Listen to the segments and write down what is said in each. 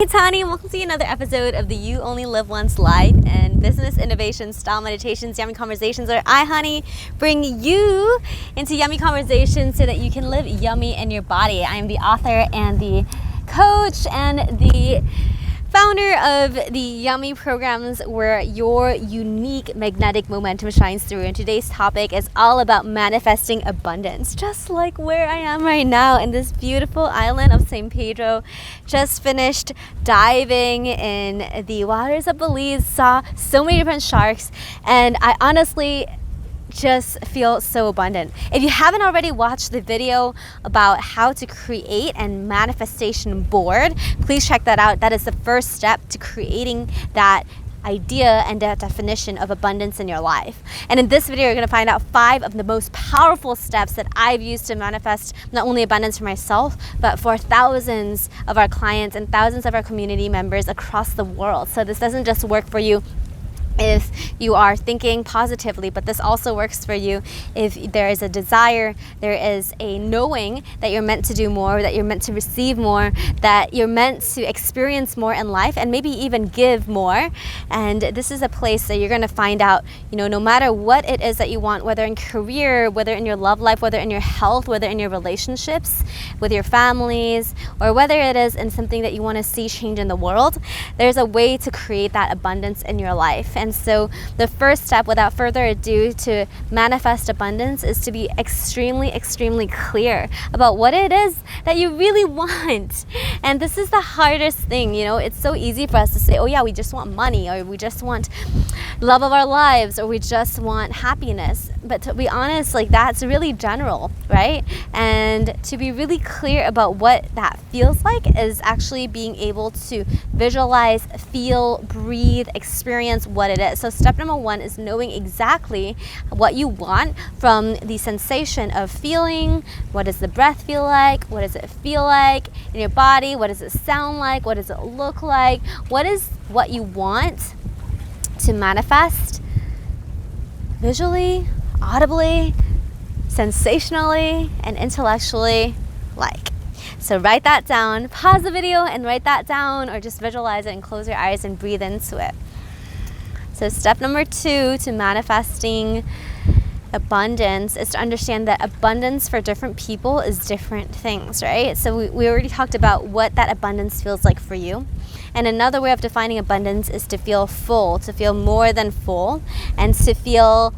Hey Tani, welcome to another episode of the You Only Live Once Life and Business Innovation Style Meditations, Yummy Conversations, where I, honey, bring you into yummy conversations so that you can live yummy in your body. I am the author and the coach and the founder of the Yummy programs where your unique magnetic momentum shines through. And today's topic is all about manifesting abundance, just like where I am right now in this beautiful island of San Pedro. Just finished diving in the waters of Belize, saw so many different sharks, and I honestly just feel so abundant. If you haven't already watched the video about how to create a manifestation board, please check that out. That is the first step to creating that idea and that definition of abundance in your life. And in this video, you're going to find out 5 of the most powerful steps that I've used to manifest not only abundance for myself, but for thousands of our clients and thousands of our community members across the world. So this doesn't just work for you if you are thinking positively, but this also works for you if there is a desire, there is a knowing that you're meant to do more, that you're meant to receive more, that you're meant to experience more in life and maybe even give more. And this is a place that you're going to find out, no matter what it is that you want, whether in career, whether in your love life, whether in your health, whether in your relationships with your families, or whether it is in something that you want to see change in the world, there's a way to create that abundance in your life. And so the first step, without further ado, to manifest abundance is to be extremely, extremely clear about what it is that you really want. And this is the hardest thing. It's so easy for us to say, oh yeah, we just want money, or we just want love of our lives, or we just want happiness. But to be honest, that's really general, right? And to be really clear about what that feels like is actually being able to visualize, feel, breathe, experience what it is. So step number 1 is knowing exactly what you want, from the sensation of feeling. What does the breath feel like? What does it feel like in your body? What does it sound like? What does it look like? What is what you want to manifest visually, audibly, sensationally, and intellectually like? So write that down, pause the video and write that down, or just visualize it and close your eyes and breathe into it. So step number 2 to manifesting abundance is to understand that abundance for different people is different things, right? So we already talked about what that abundance feels like for you. And another way of defining abundance is to feel full, to feel more than full, and to feel,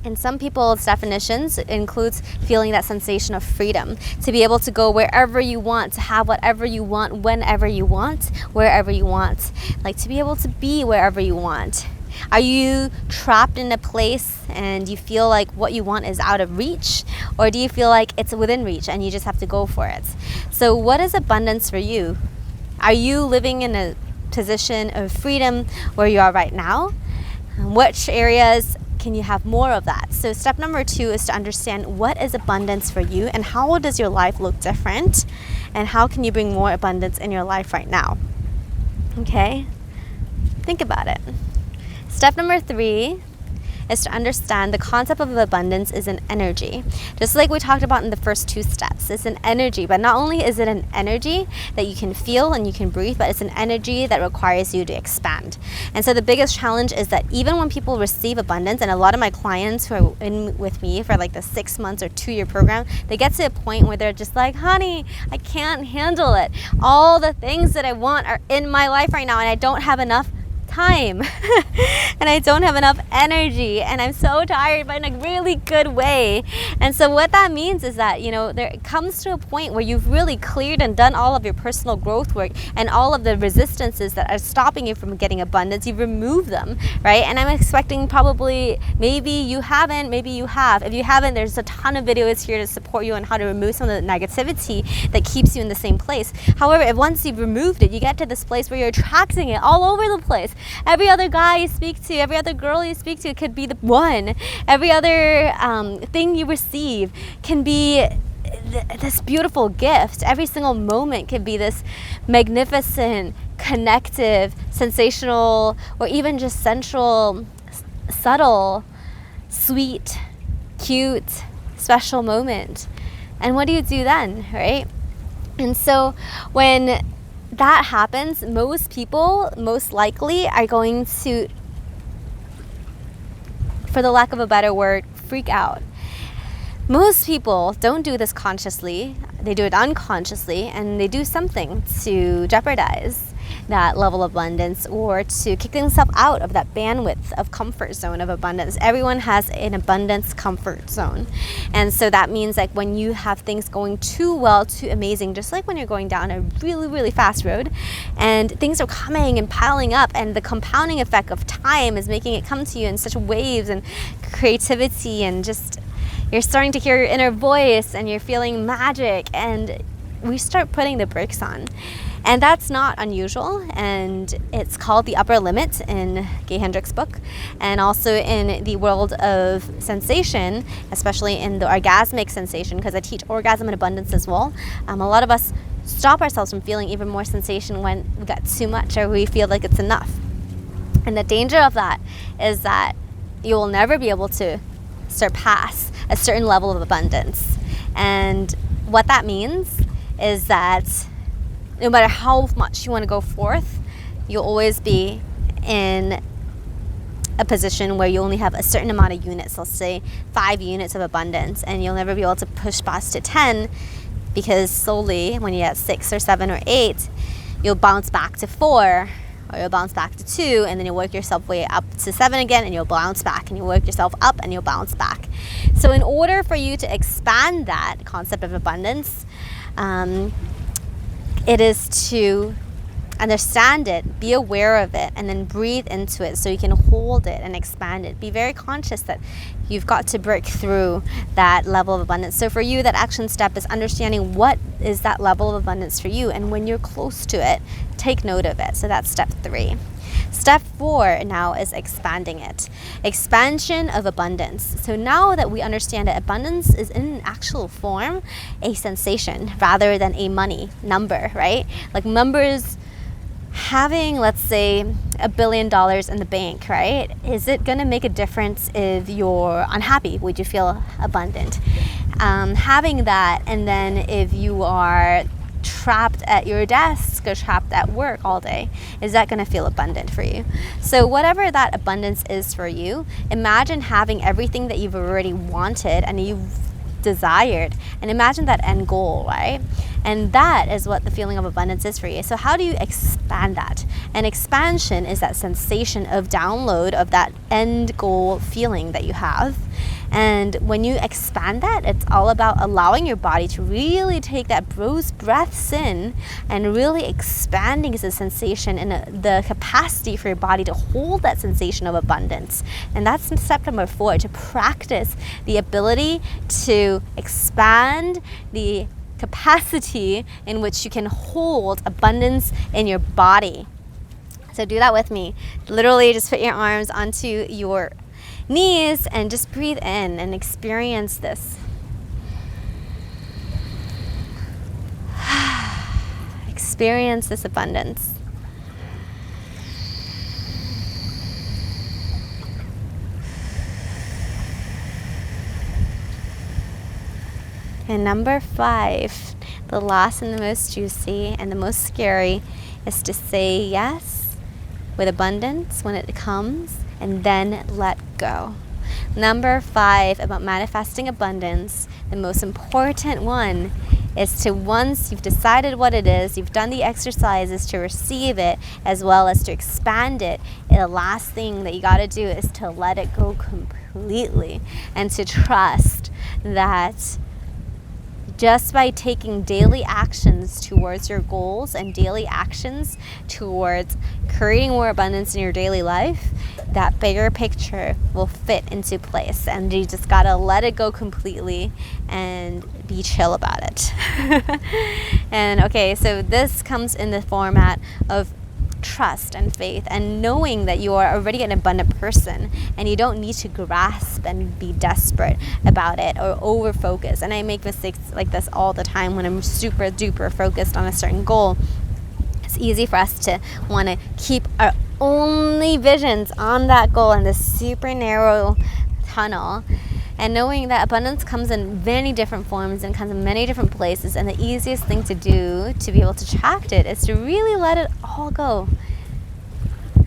in some people's definitions, it includes feeling that sensation of freedom, to be able to go wherever you want, to have whatever you want, whenever you want, wherever you want, to be able to be wherever you want. Are you trapped in a place and you feel like what you want is out of reach? Or do you feel like it's within reach and you just have to go for it? So what is abundance for you? Are you living in a position of freedom where you are right now? Which areas can you have more of that? So step number 2 is to understand what is abundance for you and how does your life look different, and how can you bring more abundance in your life right now? Okay? Think about it. Step number 3 is to understand the concept of abundance is an energy. Just like we talked about in the first 2 steps, it's an energy, but not only is it an energy that you can feel and you can breathe, but it's an energy that requires you to expand. And so the biggest challenge is that even when people receive abundance, and a lot of my clients who are in with me for the 6 months or 2-year program, they get to a point where they're just like, honey, I can't handle it. All the things that I want are in my life right now and I don't have enough time and I don't have enough energy and I'm so tired, but in a really good way. And so what that means is that there comes to a point where you've really cleared and done all of your personal growth work, and all of the resistances that are stopping you from getting abundance, you've removed them, right? And I'm expecting probably, maybe you haven't, maybe you have. If you haven't, there's a ton of videos here to support you on how to remove some of the negativity that keeps you in the same place. However, if once you've removed it, you get to this place where you're attracting it all over the place. Every other guy you speak to, every other girl you speak to could be the one. Every other thing you receive can be this beautiful gift. Every single moment could be this magnificent, connective, sensational, or even just sensual, subtle, sweet, cute, special moment. And what do you do then, right? And so when that happens, most people most likely are going to, for the lack of a better word, freak out. Most people don't do this consciously, they do it unconsciously, and they do something to jeopardize that level of abundance or to kick themselves out of that bandwidth of comfort zone of abundance. Everyone has an abundance comfort zone. And so that means like when you have things going too well, too amazing, just like when you're going down a really, really fast road and things are coming and piling up, and the compounding effect of time is making it come to you in such waves and creativity, and just you're starting to hear your inner voice and you're feeling magic, and we start putting the brakes on. And that's not unusual, and it's called the upper limit in Gay Hendricks' book, and also in the world of sensation, especially in the orgasmic sensation, because I teach orgasm and abundance as well. A lot of us stop ourselves from feeling even more sensation when we got too much or we feel like it's enough. And the danger of that is that you will never be able to surpass a certain level of abundance. And what that means is that no matter how much you want to go forth, you'll always be in a position where you only have a certain amount of units, let's say 5 units of abundance, and you'll never be able to push past to 10, because slowly when you're at 6 or 7 or 8, you'll bounce back to 4, or you'll bounce back to 2, and then you'll work yourself way up to 7 again, and you'll bounce back, and you'll work yourself up, and you'll bounce back. So in order for you to expand that concept of abundance, it is to understand it, be aware of it, and then breathe into it so you can hold it and expand it. Be very conscious that you've got to break through that level of abundance. So for you, that action step is understanding what is that level of abundance for you, and when you're close to it, take note of it. So that's step 3. Step 4 now is expanding it. Expansion of abundance. So now that we understand that abundance is in actual form a sensation rather than a money number, right? Like numbers, having, let's say, $1 billion in the bank, right? Is it going to make a difference if you're unhappy? Would you feel abundant? Having that, and then if you are trapped at your desk or trapped at work all day, is that going to feel abundant for you? So whatever that abundance is for you, imagine having everything that you've already wanted and you've desired, and imagine that end goal, right? And that is what the feeling of abundance is for you. So how do you expand that? And expansion is that sensation of download of that end goal feeling that you have. And when you expand that, it's all about allowing your body to really take those breaths in and really expanding the sensation and the capacity for your body to hold that sensation of abundance. And that's step number 4, to practice the ability to expand the capacity in which you can hold abundance in your body. So do that with me. Literally just put your arms onto your knees and just breathe in and experience this. Experience this abundance. And number 5, the last and the most juicy and the most scary, is to say yes with abundance when it comes, and then let go. Number 5 about manifesting abundance, the most important one, is to, once you've decided what it is, you've done the exercises to receive it as well as to expand it, the last thing that you got to do is to let it go completely and to trust that just by taking daily actions towards your goals and daily actions towards creating more abundance in your daily life, that bigger picture will fit into place. And you just gotta let it go completely and be chill about it. And okay, so this comes in the format of trust and faith and knowing that you are already an abundant person and you don't need to grasp and be desperate about it or over focus. And I make mistakes like this all the time when I'm super duper focused on a certain goal. It's easy for us to want to keep our only visions on that goal in this super narrow tunnel And knowing that abundance comes in many different forms and comes in many different places, and the easiest thing to do to be able to attract it is to really let it all go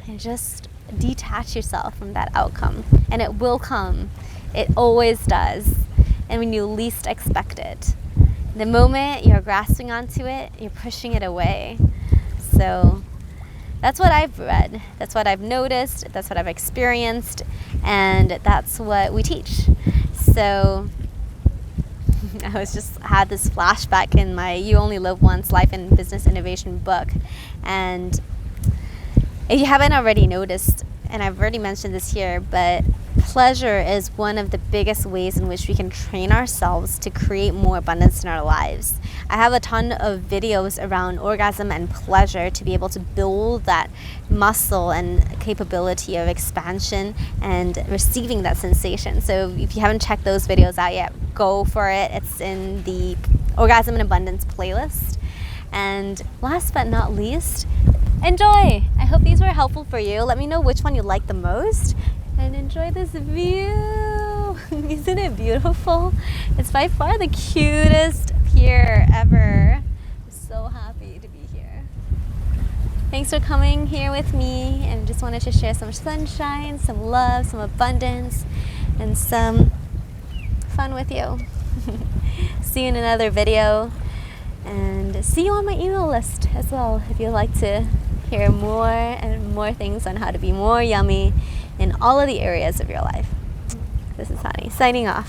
and just detach yourself from that outcome. And it will come. It always does. And when you least expect it. The moment you're grasping onto it, you're pushing it away. So that's what I've read. That's what I've noticed. That's what I've experienced. And that's what we teach. So I had this flashback in my You Only Live Once Life and Business Innovation book. And if you haven't already noticed, and I've already mentioned this here, but pleasure is one of the biggest ways in which we can train ourselves to create more abundance in our lives. I have a ton of videos around orgasm and pleasure to be able to build that muscle and capability of expansion and receiving that sensation. So if you haven't checked those videos out yet, go for it. It's in the Orgasm and Abundance playlist. And last but not least, enjoy! I hope these were helpful for you. Let me know which one you like the most. And enjoy this view. Isn't it beautiful? It's by far the cutest pier ever. I'm so happy to be here. Thanks for coming here with me, and just wanted to share some sunshine, some love, some abundance, and some fun with you. See you in another video, and see you on my email list as well if you'd like to hear more and more things on how to be more yummy in all of the areas of your life. This is Honey, signing off.